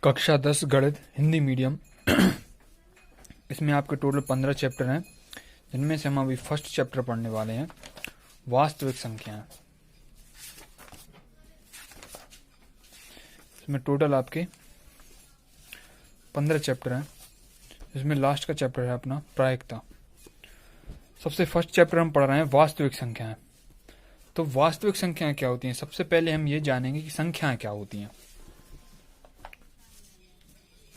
कक्षा 10 गणित हिंदी मीडियम। इसमें आपके टोटल 15 चैप्टर हैं, जिनमें से हम अभी फर्स्ट चैप्टर पढ़ने वाले हैं, वास्तविक संख्याएं। इसमें टोटल आपके 15 चैप्टर हैं, जिसमें लास्ट का चैप्टर है अपना प्रायिकता। सबसे फर्स्ट चैप्टर हम पढ़ रहे हैं वास्तविक संख्याएं। तो वास्तविक संख्याएं क्या होती हैं? सबसे पहले हम ये जानेंगे कि संख्याएं क्या होती हैं।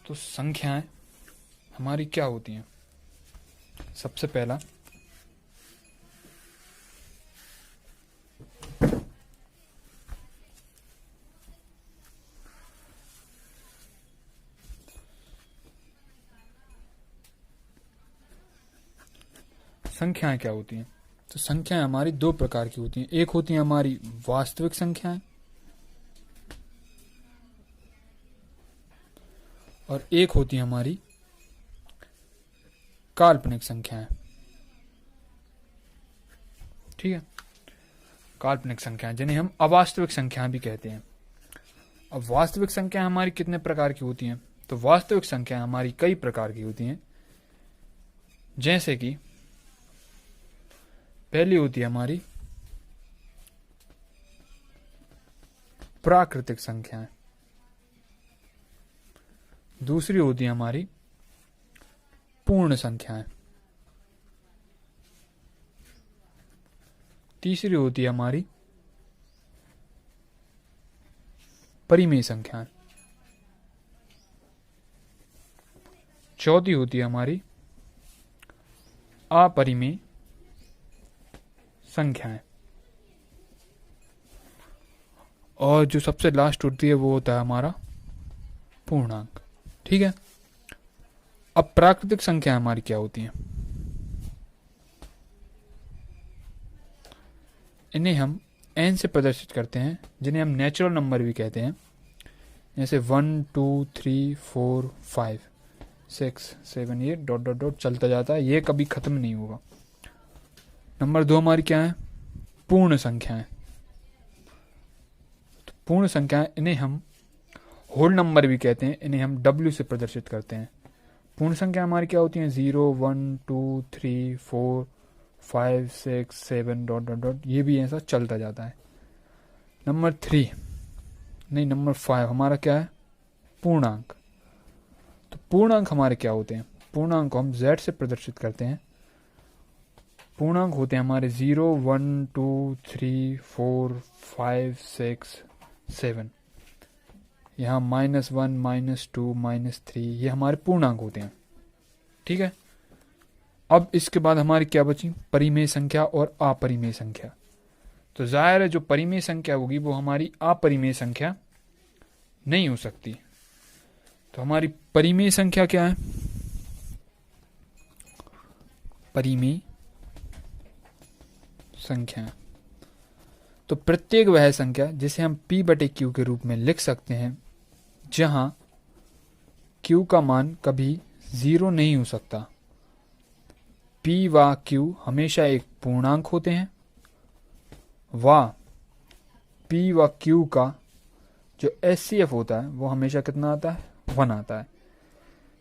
तो संख्याएं हमारी क्या होती हैं? सबसे पहला संख्याएं क्या होती हैं? तो संख्याएं हमारी दो प्रकार की होती हैं। एक होती है हमारी वास्तविक संख्याएं और एक होती है हमारी काल्पनिक संख्याएं। ठीक है, काल्पनिक संख्याएं जिन्हें हम अवास्तविक संख्याएं भी कहते हैं। अब वास्तविक संख्याएं हमारी कितने प्रकार की होती हैं? तो वास्तविक संख्याएं हमारी कई प्रकार की होती हैं, जैसे कि पहली होती है हमारी प्राकृतिक संख्याएं, दूसरी होती है हमारी पूर्ण संख्याएं, तीसरी होती है हमारी परिमेय संख्याएं, चौथी होती है हमारी अपरिमेय संख्याएं, और जो सबसे लास्ट होती है वो होता है हमारा पूर्णांक। ठीक है, अब प्राकृतिक संख्या हमारी क्या होती हैं? इन्हें हम n से प्रदर्शित करते हैं, जिन्हें हम नेचुरल नंबर भी कहते हैं, जैसे 1 2 3 4 5 6 7 ये डॉट डॉट डॉट चलता जाता है, ये कभी खत्म नहीं होगा। नंबर 2 हमारी क्या है? पूर्ण संख्याएं। तो पूर्ण संख्याएं, इन्हें हम होल नंबर भी कहते हैं, इन्हें हम W से प्रदर्शित करते हैं। पूर्ण संख्या हमारी क्या होती हैं? 0 1 2 3 4 5 6 7 डॉट डॉट डॉट, ये भी ऐसा चलता जाता है। नंबर 5 हमारा क्या है? पूर्णांक। तो पूर्णांक हमारे क्या होते हैं? पूर्णांक को हम Z से प्रदर्शित करते हैं। पूर्णांक होते हैं हमारे 0 1 2 3 4 5 6 7, यहाँ -1 -2 -3, ये हमारे पूर्णांक होते हैं। ठीक है, अब इसके बाद हमारी क्या बची? परिमेय संख्या और अपरिमेय संख्या। तो जाहिर है जो परिमेय संख्या होगी वो हमारी अपरिमेय संख्या नहीं हो सकती। तो हमारी परिमेय संख्या क्या है? परिमेय संख्या तो प्रत्येक वह संख्या जिसे हम P/Q के रूप में लिख सकते हैं, जहां Q का मान कभी 0 नहीं हो सकता। P व Q हमेशा एक पूर्णांक होते हैं, व P व Q का जो SCF होता है वो हमेशा कितना आता है? 1 आता है।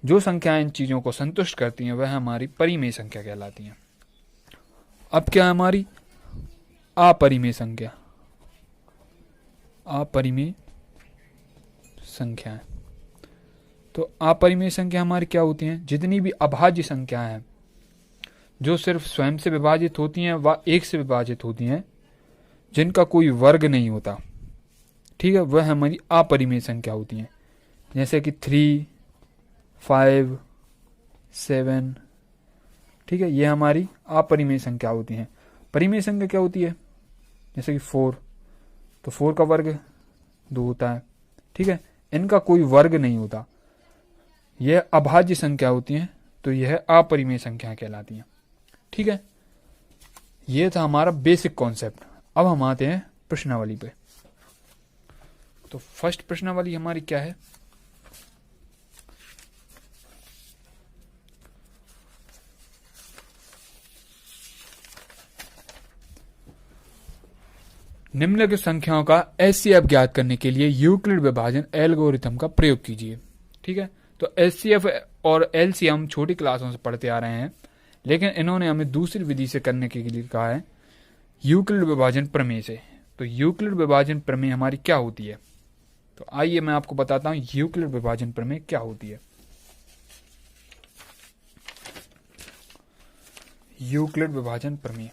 जो संख्याएं इन चीजों को संतुष्ट करती हैं वह हमारी परिमेय संख्या कहलाती हैं। अब क्या है हमारी अपरिमेय संख्या? अपरिमेय संख्याएं। तो अपरिमेय संख्या हमारी क्या होती हैं? जितनी भी अभाज्य संख्याएं हैं जो सिर्फ स्वयं से विभाजित होती हैं व 1 से विभाजित होती हैं, जिनका कोई वर्ग नहीं होता, ठीक है, वह हमारी अपरिमेय संख्या होती हैं। जैसे कि 3 5 7, ठीक है, ये हमारी अपरिमेय संख्या होती हैं। परिमेय संख्या क्या होती है? जैसे कि 4, तो 4 का वर्ग 2 होता है। ठीक है, इनका कोई वर्ग नहीं होता, यह अभाज्य संख्या होती हैं, तो यह अपरिमेय संख्या कहलाती हैं। ठीक है, यह था हमारा बेसिक कॉन्सेप्ट। अब हम आते हैं प्रश्नावली पे। तो फर्स्ट प्रश्नावली हमारी क्या है? निम्नलिखित संख्याओं का एचसीएफ ज्ञात करने के लिए यूक्लिड विभाजन एल्गोरिथम का प्रयोग कीजिए। ठीक है। तो एचसीएफ और एलसीएम हम छोटी क्लासों से पढ़ते आ रहे हैं, लेकिन इन्होंने हमें दूसरी विधि से करने के लिए कहा है, यूक्लिड विभाजन प्रमेय से। तो यूक्लिड विभाजन प्रमेय हमारी क्या होती है, तो आइए मैं आपको बताता हूं यूक्लिड विभाजन प्रमेय क्या होती है। यूक्लिड विभाजन प्रमेय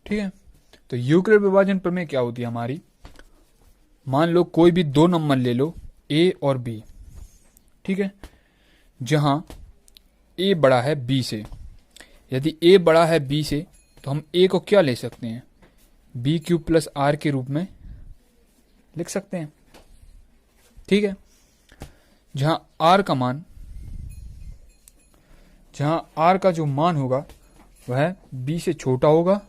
ठीक है। तो यूक्लिड विभाजन प्रमेय क्या होती है हमारी, मान लो कोई भी दो नंबर ले लो ए और बी, ठीक है, जहां ए बड़ा है बी से। यदि ए बड़ा है बी से तो हम ए को क्या ले सकते हैं, बी क्यूब प्लस आर के रूप में लिख सकते हैं, ठीक है। जहां आर का जो मान होगा वह बी से छोटा होगा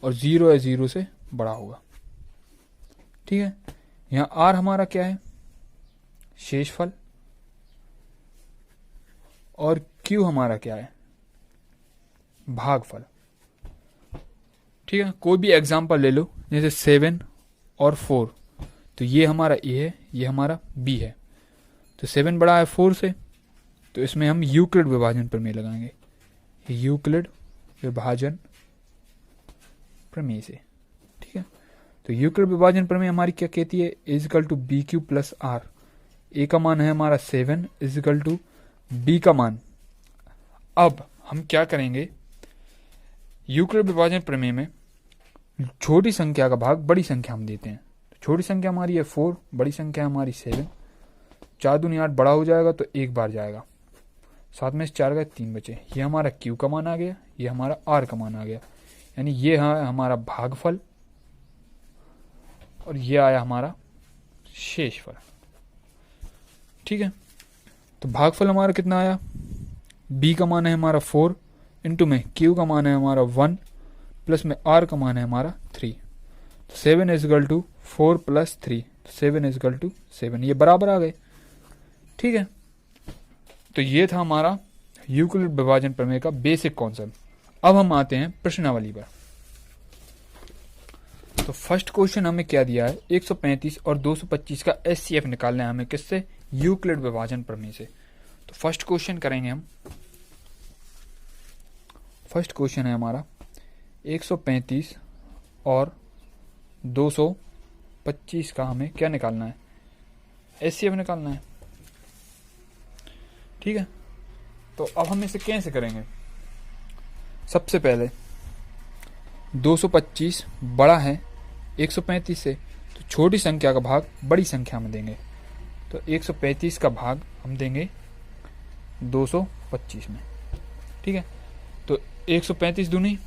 और 0 या 0 से बड़ा होगा, ठीक है। यहां आर हमारा क्या है, शेषफल, और क्यू हमारा क्या है, भागफल, ठीक है। कोई भी एग्जांपल ले लो, जैसे 7 और 4, तो ये हमारा ए है, ये हमारा बी है। तो 7 बड़ा है 4 से, तो इसमें हम यूक्लिड विभाजन प्रमेय लगाएंगे, यूक्लिड विभाजन प्रमेय से, ठीक है। तो यूक्लिड विभाजन प्रमेय हमारी क्या कहती है, is equal to B Q plus R. A का मान है हमारा 7 इजिकल टू बी का मान। अब हम क्या करेंगे, यूक्लिड विभाजन प्रमेय में छोटी संख्या का भाग बड़ी संख्या हम देते हैं। तो छोटी संख्या हमारी है 4, बड़ी संख्या हमारी 7, 4 दूनी 8 बड़ा हो जाएगा तो एक बार जाएगा, 7 में से 4 गए 3 बचे। ये हमारा क्यू का मान आ गया, ये हमारा आर का मान आ गया, यानी ये है हमारा भागफल और ये आया हमारा शेषफल, ठीक है। तो भागफल हमारा कितना आया, बी का मान है हमारा 4 इंटू में क्यू का मान है हमारा 1 प्लस में आर का मान है हमारा 3। तो 7 equal to 4 plus 3, 7 equal to 7, ये बराबर आ गए, ठीक है। तो ये था हमारा यूक्लिड विभाजन प्रमेय का बेसिक कॉन्सेप्ट। अब हम आते हैं प्रश्नावली पर। तो फर्स्ट क्वेश्चन हमें क्या दिया है, 135 और 225 का एचसीएफ निकालना है हमें, किससे, यूक्लिड विभाजन प्रमेय से। तो फर्स्ट क्वेश्चन करेंगे हम। फर्स्ट क्वेश्चन है हमारा 135 और 225 का हमें क्या निकालना है, एचसीएफ निकालना है, ठीक है। तो अब हम इसे कैसे करेंगे, सबसे पहले 225 बड़ा है 135 से, तो छोटी संख्या का भाग बड़ी संख्या में देंगे। तो 135 का भाग हम देंगे 225 में, ठीक है। तो 135 दूनी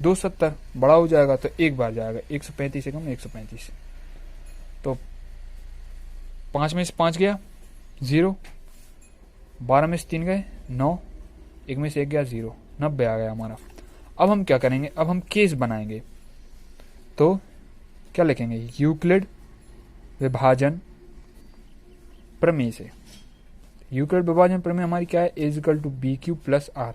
270 बड़ा हो जाएगा तो एक बार जाएगा, 135 से कम 135। तो 5 में से 5 गया 0, 12 में से 3 गए 9, 1 में से 1 गया 0, 90 आ गया हमारा। अब हम क्या करेंगे, अब हम केस बनाएंगे। तो क्या लिखेंगे, यूक्लिड विभाजन प्रमेय से। यूक्लिड विभाजन प्रमेय हमारी क्या है, is equal to B Q plus R,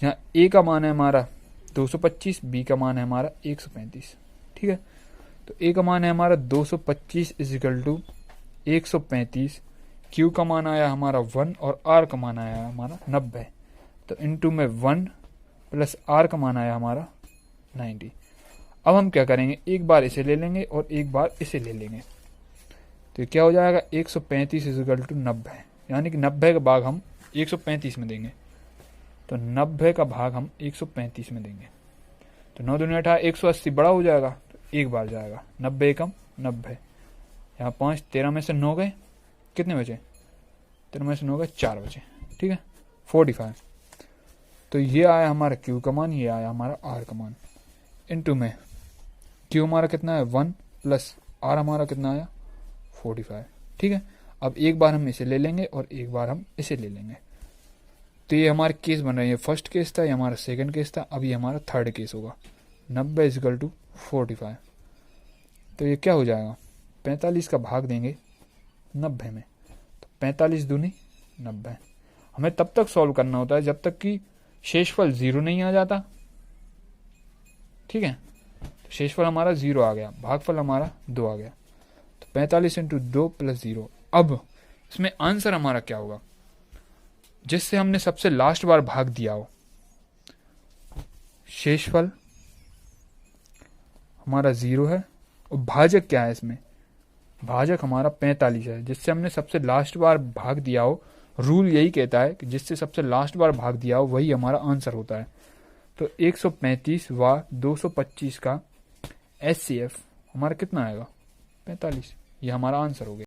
जहाँ ए का मान है हमारा 225, बी का मान है हमारा 135, ठीक है। तो ए का मान है हमारा 225 इजिकल टू 135, क्यू का मान आया हमारा 1 और आर का मान आया हमारा 90। तो इनटू में 1 प्लस आर का मान आया हमारा 90। अब हम क्या करेंगे, एक बार इसे ले लेंगे और एक बार इसे ले लेंगे। तो क्या हो जाएगा, 135 इजिकल टू 90, यानी कि 90 का भाग हम 135 में देंगे। तो 90 का भाग हम 135 में देंगे। तो 9 दूनी 18, 180 बड़ा हो जाएगा, तो एक बार जाएगा, 90 एकम 90, यहाँ 5, 13 में से 9 गए, कितने बचे, 13 में से 9 गए 4 बचे, ठीक है, 45। तो ये आया हमारा क्यू का मान, ये आया हमारा आर का मान, इनटू में क्यू हमारा कितना है 1 प्लस आर हमारा कितना आया 45, ठीक है। अब एक बार हम इसे ले लेंगे और एक बार हम इसे ले लेंगे। तो ये हमारे केस बन रहे हैं, फर्स्ट केस था, ये हमारा सेकंड केस था, अब ये हमारा थर्ड केस होगा। 90 इजकल टू 45, तो ये क्या हो जाएगा, 45 का भाग देंगे 90 में, तो 45 दूनी 90। हमें तब तक सॉल्व करना होता है जब तक कि शेषफल 0 नहीं आ जाता। ठीक है, तो शेषफल हमारा 0 आ गया, भागफल हमारा 2 आ गया। तो 45 इंटू 2 प्लस 0। अब इसमें आंसर हमारा क्या होगा, जिससे हमने सबसे लास्ट बार भाग दिया हो। शेषफल हमारा 0 है और भाजक क्या है इसमें, भाजक हमारा 45 है, जिससे हमने सबसे लास्ट बार भाग दिया हो। रूल यही कहता है कि जिससे सबसे लास्ट बार भाग दिया हो वही हमारा आंसर होता है। तो 135 व 225 का HCF हमारा कितना आएगा, 45। ये हमारा आंसर हो गया।